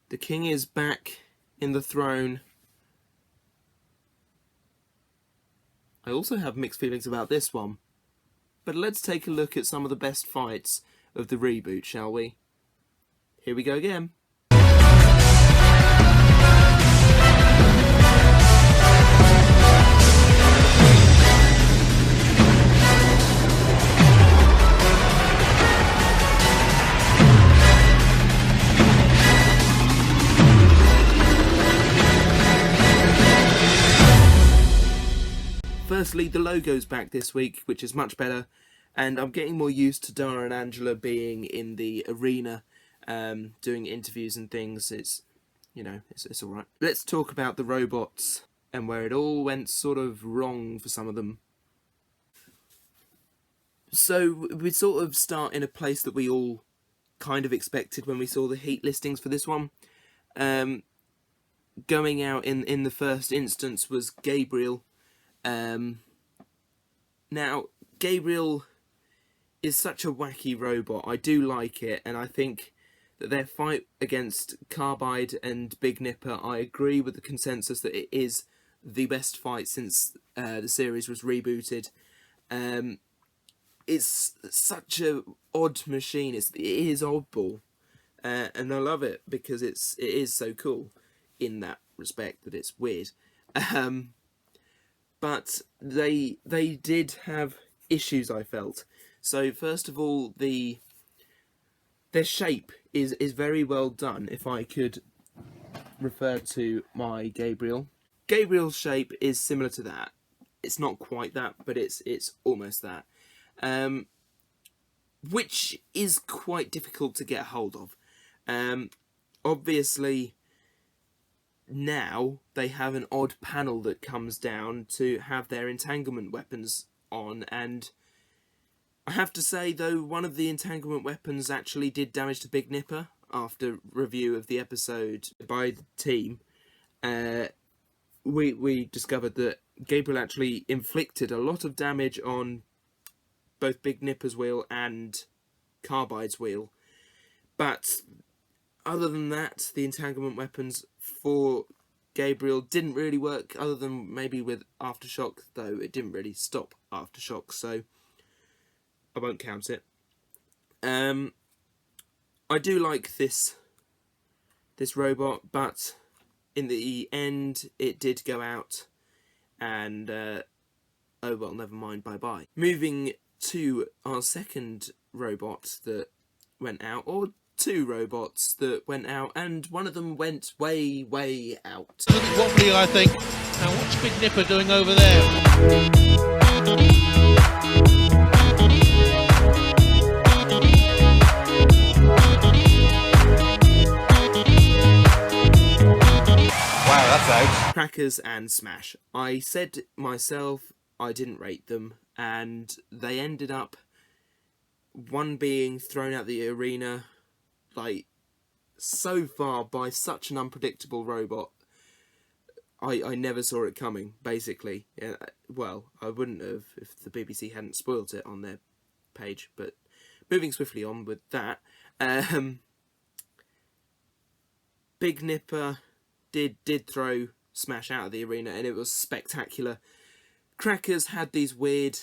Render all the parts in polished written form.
The king is back in the throne. I also have mixed feelings about this one. But let's take a look at some of the best fights of the reboot, shall we? Here we go again. Firstly, the logo's back this week, which is much better, and I'm getting more used to Dara and Angela being in the arena, doing interviews and things. It's alright. Let's talk about the robots and where it all went sort of wrong for some of them. So we sort of start in a place that we all kind of expected when we saw the heat listings for this one. Going out in the first instance was Gabriel. Now, Gabriel is such a wacky robot. I do like it, and I think that their fight against Carbide and Big Nipper, I agree with the consensus that it is the best fight since the series was rebooted. It's such a odd machine. It is oddball, and I love it because it is so cool in that respect that it's weird. But they did have issues, I felt. So first of all, their shape is very well done. If I could refer to my Gabriel, Gabriel's shape is similar to that. It's not quite that, but it's almost that, which is quite difficult to get hold of. Obviously, now they have an odd panel that comes down to have their entanglement weapons on, and I have to say, though, one of the entanglement weapons actually did damage to Big Nipper after review of the episode by the team. We discovered that Gabriel actually inflicted a lot of damage on both Big Nipper's wheel and Carbide's wheel, but other than that, the entanglement weapons for Gabriel didn't really work, other than maybe with Aftershock, though it didn't really stop Aftershock, so I won't count it. I do like this robot, but in the end it did go out, and oh well, never mind, bye-bye. Moving to our second robot that went out, or two robots that went out, and one of them went way, way out. A little wobbly, I think. Now, what's Big Nipper doing over there? Wow, that's out. Crackers and Smash. I said myself I didn't rate them, and they ended up, one being thrown out the arena like so far by such an unpredictable robot. I never saw it coming, basically. Yeah, well, I wouldn't have if the BBC hadn't spoilt it on their page, but moving swiftly on with that, Big Nipper did throw Smash out of the arena, and it was spectacular. Crackers had these weird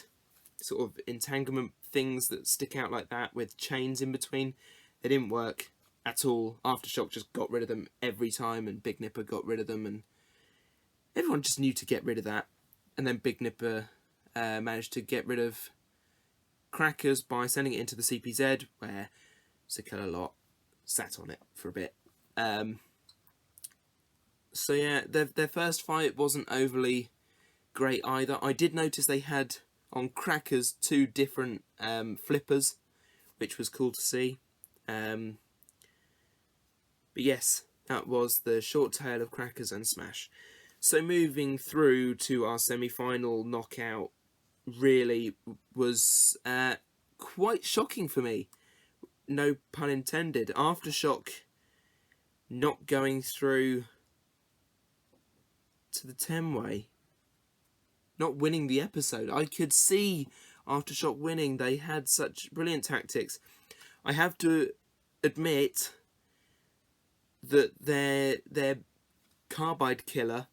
sort of entanglement things that stick out like that with chains in between. They didn't work at all. Aftershock just got rid of them every time, and Big Nipper got rid of them, and everyone just knew to get rid of that. And then Big Nipper managed to get rid of Crackers by sending it into the CPZ, where Lot sat on it for a bit. So yeah, their first fight wasn't overly great either. I did notice they had on Crackers two different flippers, which was cool to see. But yes, that was the short tale of Crackers and Smash. So moving through to our semi-final knockout really was quite shocking for me. No pun intended. Aftershock not going through to the 10-way. Not winning the episode. I could see Aftershock winning. They had such brilliant tactics. I have to admit that their carbide killer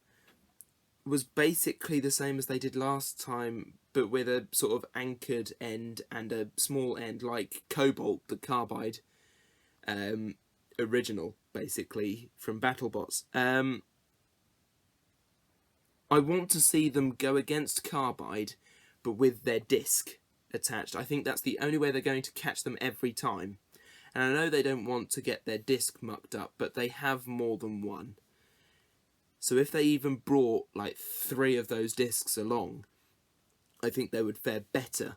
was basically the same as they did last time, but with a sort of anchored end and a small end, like Cobalt, the carbide original, basically, from BattleBots. I want to see them go against carbide, but with their disc attached. I think that's the only way they're going to catch them every time. And I know they don't want to get their disc mucked up, but they have more than one. So if they even brought like 3 of those discs along, I think they would fare better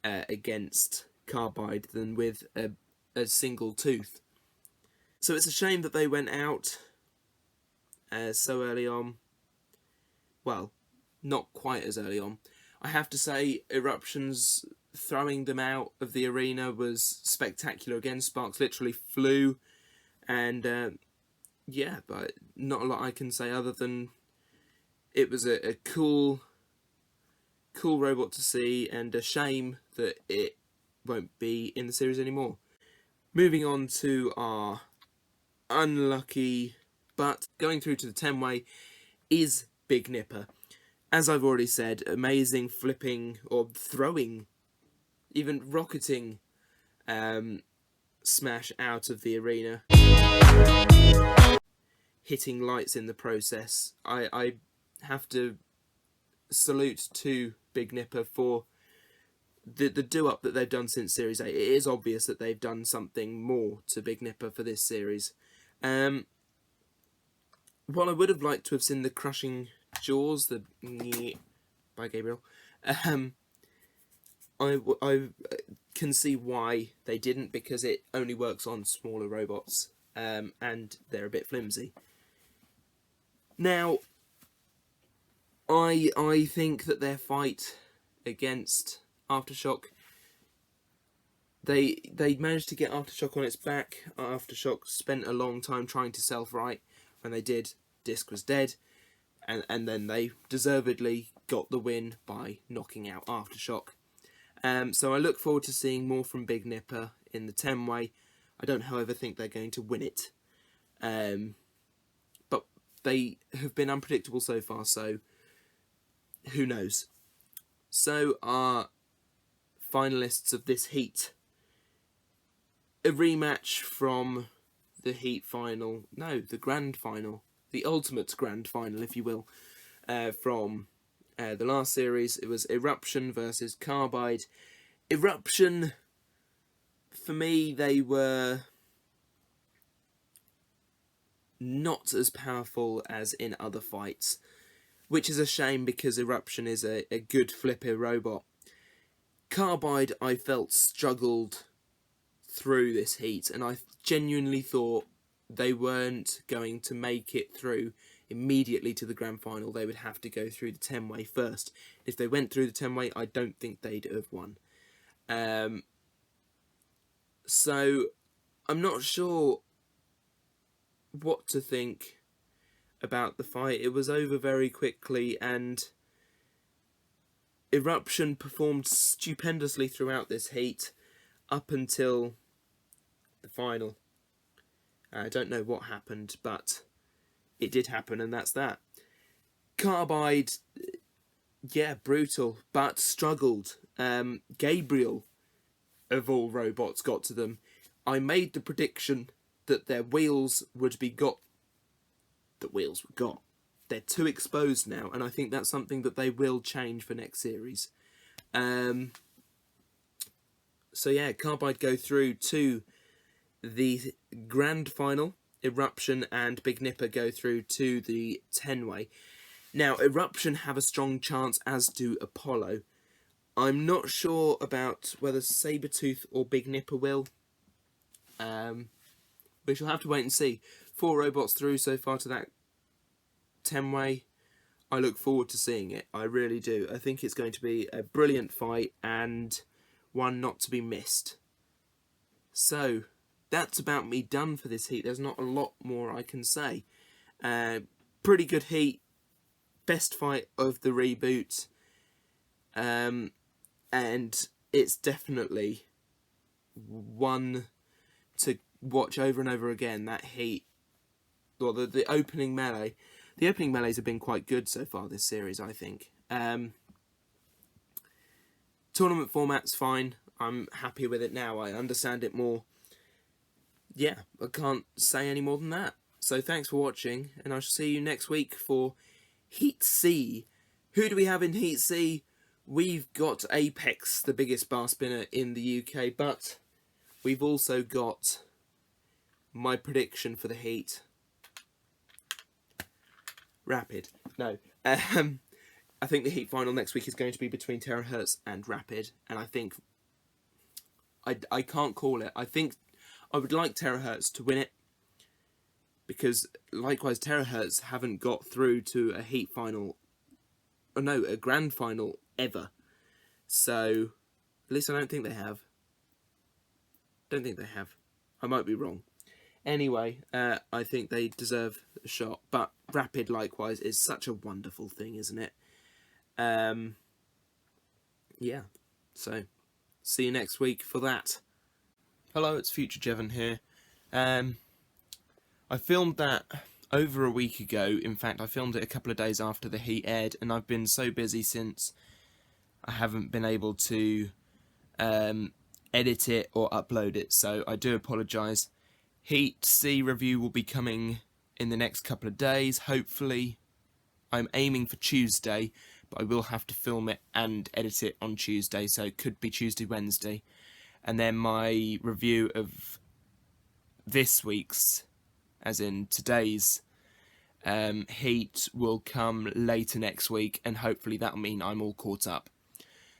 against carbide than with a single tooth. So it's a shame that they went out so early on. Well, not quite as early on. I have to say, Eruption's throwing them out of the arena was spectacular again. Sparks literally flew, and yeah, but not a lot I can say other than it was a cool robot to see, and a shame that it won't be in the series anymore. Moving on to our unlucky, but going through to the 10-way is Big Nipper. As I've already said, amazing flipping or throwing, even rocketing smash out of the arena, hitting lights in the process. I have to salute to Big Nipper for the do-up that they've done since Series 8. It is obvious that they've done something more to Big Nipper for this series. While I would have liked to have seen the crushing jaws, the by Gabriel, I can see why they didn't, because it only works on smaller robots, and they're a bit flimsy. Now, I think that their fight against Aftershock, they managed to get Aftershock on its back. Aftershock spent a long time trying to self-right. When they did, Disc was dead, and then they deservedly got the win by knocking out Aftershock. So I look forward to seeing more from Big Nipper in the 10-way. I don't, however, think they're going to win it. But they have been unpredictable so far, so who knows? So our finalists of this heat. A rematch from the heat final. No, the grand final. The ultimate grand final, if you will, from the last series. It was Eruption versus Carbide. Eruption, for me, they were not as powerful as in other fights, which is a shame because Eruption is a good flipper robot. Carbide, I felt, struggled through this heat, and I genuinely thought they weren't going to make it through immediately to the grand final. They would have to go through the 10-way first. If they went through the 10-way, I don't think they'd have won. So I'm not sure what to think about the fight. It was over very quickly, and Eruption performed stupendously throughout this heat up until the final. I don't know what happened, but it did happen, and that's that. Carbide, yeah, brutal, but struggled. Gabriel, of all robots, got to them. I made the prediction that their wheels would be got. The wheels were got. They're too exposed now, and I think that's something that they will change for next series. So yeah, Carbide go through to the grand final. Eruption and Big Nipper go through to the 10-way. Now, Eruption have a strong chance, as do Apollo. I'm not sure about whether Sabretooth or Big Nipper will. We shall have to wait and see. 4 robots through so far to that 10-way. I look forward to seeing it. I really do. I think it's going to be a brilliant fight and one not to be missed. So, that's about me done for this heat. There's not a lot more I can say. Pretty good heat. Best fight of the reboot. And it's definitely one to watch over and over again. That heat well, the opening melee. The opening melees have been quite good so far this series, I think. Tournament format's fine. I'm happy with it now. I understand it more. Yeah, I can't say any more than that. So thanks for watching, and I shall see you next week for Heat C. Who do we have in Heat C? We've got Apex, the biggest bar spinner in the UK, but we've also got my prediction for the Heat. Rapid. No. I think the Heat final next week is going to be between Terahertz and Rapid, and I think I can't call it. I think I would like Terahertz to win it, because likewise Terahertz haven't got through to a Heat final, or no, a grand final ever. So at least I don't think they have. Don't think they have. I might be wrong. Anyway, I think they deserve a shot. But Rapid, likewise, is such a wonderful thing, isn't it? Yeah. So, see you next week for that. Hello, it's Future Jevon here. I filmed that over a week ago. In fact, I filmed it a couple of days after the Heat aired, and I've been so busy since I haven't been able to edit it or upload it, so I do apologise. Heat C review will be coming in the next couple of days, hopefully. I'm aiming for Tuesday, but I will have to film it and edit it on Tuesday, so it could be Tuesday, Wednesday. And then my review of this week's, as in today's, Heat will come later next week, and hopefully that'll mean I'm all caught up.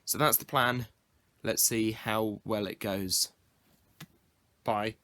So that's the plan. Let's see how well it goes. Bye.